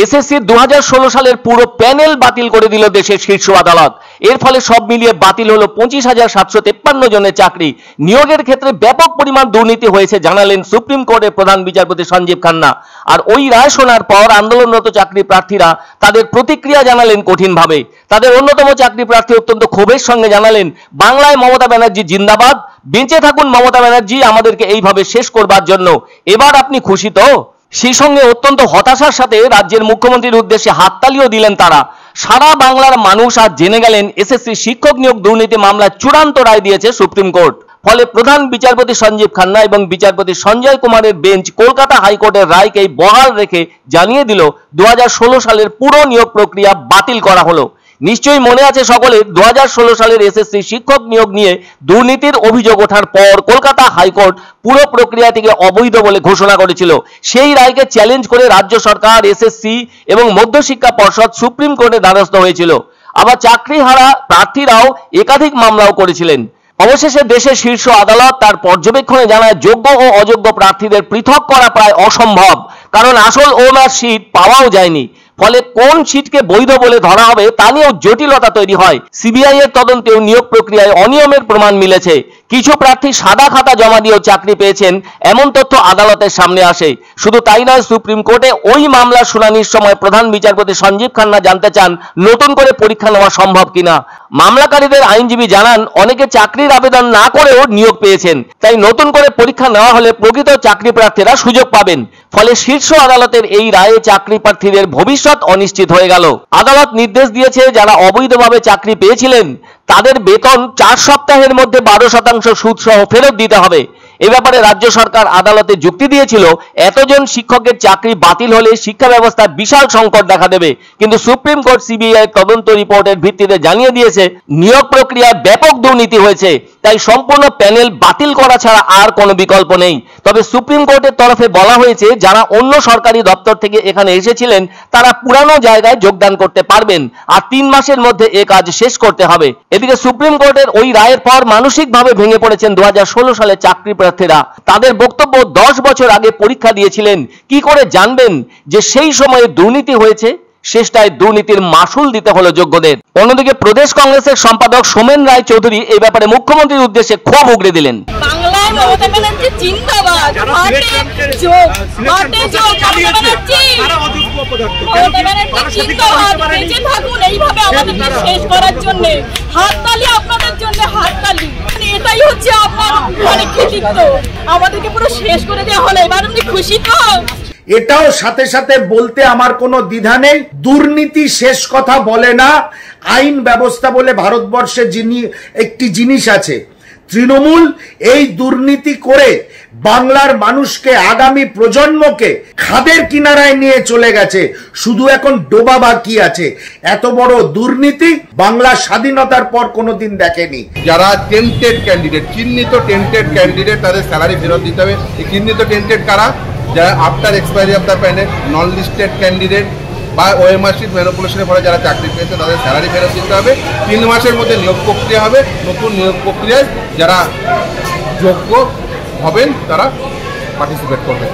SSC 2016 সালের পুরো panel বাতিল করে দিল দেশের শীর্ষ আদালত। এর ফলে সব মিলিয়ে বাতিল হলো 25,753 জনের চাকরি। নিয়োগের ক্ষেত্রে ব্যাপক পরিমাণ দুর্নীতি হয়েছে জানালেন সুপ্রিম কোর্টের প্রধান বিচারপতি সঞ্জীব খান্না। আর ওই রায় শোনার পর আন্দোলনরত চাকরি প্রার্থীরা তাদের প্রতিক্রিয়া জানালেন কঠিনভাবে। তাদের অন্যতম চাকরি প্রার্থী অত্যন্ত ক্ষোভের সঙ্গে জানালেন, বাংলায় মমতা ব্যানার্জি জিন্দাবাদ, বেঁচে থাকুন মমতা ব্যানার্জি আমাদেরকে এইভাবে শেষ করবার জন্য। এবার আপনি খুশি তো? সেই সঙ্গে অত্যন্ত হতাশার সাথে রাজ্যের মুখ্যমন্ত্রীর উদ্দেশ্যে হাততালিও দিলেন তারা। সারা বাংলার মানুষ আজ জেনে গেলেন এসএসসি শিক্ষক নিয়োগ দুর্নীতি মামলায় চূড়ান্ত রায় দিয়েছে সুপ্রিম কোর্ট। ফলে প্রধান বিচারপতি সঞ্জীব খান্না এবং বিচারপতি সঞ্জয় কুমারের বেঞ্চ কলকাতা হাইকোর্টের রায়কেই বহাল রেখে জানিয়ে দিল 2016 সালের পুরো নিয়োগ প্রক্রিয়া বাতিল করা হলো। নিশ্চয়ই মনে আছে সকলের 2016 সালের এসএসসি শিক্ষক নিয়োগ নিয়ে দুর্নীতির অভিযোগ ওঠার পর কলকাতা হাইকোর্ট পুরো প্রক্রিয়াটিকে অবৈধ বলে ঘোষণা করেছিল। সেই রায়কে চ্যালেঞ্জ করে রাজ্য সরকার, এসএসসি এবং মধ্যশিক্ষা পর্ষদ সুপ্রিম কোর্টে দ্বারস্থ হয়েছিল। আবার চাকরিহারা প্রার্থীরাও একাধিক মামলাও করেছিলেন। অবশেষে দেশের শীর্ষ আদালত তার পর্যবেক্ষণে জানায়, যোগ্য ও অযোগ্য প্রার্থীদের পৃথক করা প্রায় অসম্ভব, কারণ আসল ওনার সিট পাওয়াও যায়নি। ফলে কোন সিটকে বৈধ বলে ধরা হবে তা নিয়েও জটিলতা তৈরি হয়। সিবিআই এর তদন্তেও নিয়োগ প্রক্রিয়ায় অনিয়মের প্রমাণ মিলেছে। কিছু প্রার্থী সাদা খাতা জমা দিয়েও চাকরি পেয়েছেন, এমন তথ্য আদালতের সামনে আসে। শুধু তাই নয়, সুপ্রিম কোর্টে ওই মামলার শুনানির সময় প্রধান বিচারপতি সঞ্জীব খান্না জানতে চান নতুন করে পরীক্ষা নেওয়া সম্ভব কিনা। মামলাকারীদের আইনজীবী জানান, অনেকে চাকরির আবেদন না করেও নিয়োগ পেয়েছেন, তাই নতুন করে পরীক্ষা নেওয়া হলে প্রকৃত চাকরি প্রার্থীরা সুযোগ পাবেন। ফলে শীর্ষ আদালতের এই রায়ে চাকরি প্রার্থীদের ভবিষ্যৎ অনিশ্চিত হয়ে গেল। আদালত নির্দেশ দিয়েছে, যারা অবৈধভাবে চাকরি পেয়েছিলেন তাদের বেতন 4 সপ্তাহের মধ্যে 12% সুদ সহ ফেরত দিতে হবে। এ ব্যাপারে রাজ্য সরকার আদালতে যুক্তি দিয়েছিল, এতজন শিক্ষকের চাকরি বাতিল হলে শিক্ষা ব্যবস্থায় বিশাল সংকট দেখা দেবে। কিন্তু সুপ্রিম কোর্ট সিবিআই তদন্ত রিপোর্টের ভিত্তিতে জানিয়ে দিয়েছে, নিয়োগ প্রক্রিয়ায় ব্যাপক দুর্নীতি হয়েছে, তাই সম্পূর্ণ প্যানেল বাতিল করা ছাড়া আর কোনো বিকল্প নেই। তবে সুপ্রিম কোর্টের তরফে বলা হয়েছে, যারা অন্য সরকারি দপ্তর থেকে এখানে এসেছিলেন তারা পুরানো জায়গায় যোগদান করতে পারবেন, আর 3 মাসের মধ্যে এ কাজ শেষ করতে হবে। এদিকে সুপ্রিম কোর্টের ওই রায়ের পর মানসিকভাবে ভেঙে পড়েছেন 2016 সালে চাকরি প্রার্থীরা। তাদের বক্তব্য, 10 বছর আগে পরীক্ষা দিয়েছিলেন, কি করে জানবেন যে সেই সময়ে দুর্নীতি হয়েছে? শেষটায় দুর্নীতির মাসুল দিতে হলো যোগ্যদের। অন্যদিকে প্রদেশ কংগ্রেসের সম্পাদক সোমেন রায় চৌধুরী এই ব্যাপারে মুখ্যমন্ত্রীর উদ্দেশ্যে ক্ষোভ উগড়ে দিলেন। বাংলায় মমতা ব্যানার্জি জিন্দাবাদ, হাটে যোগ, হাটে যোগ, মমতা ব্যানার্জি জিন্দাবাদ, বেঁচে থাকুন এইভাবে আমাদেরকে শেষ করার জন্য। হাততালি আপনাদের জন্য, হাততালি। এটাই হচ্ছে আপনার কৃতিত্ব, আমাদেরকে পুরো শেষ করে দেওয়া হলো। এবার আপনি খুশি তো? এটাও সাথে সাথে বলতে আমার কোনো দ্বিধা নেই, দুর্নীতি শেষ কথা বলে না। আইন ব্যবস্থা বলে ভারতবর্ষে একটি জিনিস আছে, তৃণমূল এই দুর্নীতি করে বাংলার মানুষকে, আগামী প্রজন্মকে খাদের কিনারায় নিয়ে চলে গেছে। শুধু এখন ডোবা বাকি আছে। এত বড় দুর্নীতি বাংলা স্বাধীনতার পর কোনোদিন দেখেনি। যারা টেন্টেড ক্যান্ডিডেট, চিহ্নিত টেন্টেড ক্যান্ডিডেট, তাদের স্যালারি ফেরত দিতে হবে। এই চিহ্নিত টেন্টেড কারা? যারা after expiry of the panel, non listed candidate বা ওএমআর শিট ম্যানিপুলেশনের ফলে যারা চাকরি পেয়েছে তাদের স্যালারি ফেরত দিতে হবে। 3 মাসের মধ্যে নিয়োগ প্রক্রিয়া হবে। নতুন নিয়োগ প্রক্রিয়ায় যারা যোগ্য হবেন তারা পার্টিসিপেট করবেন।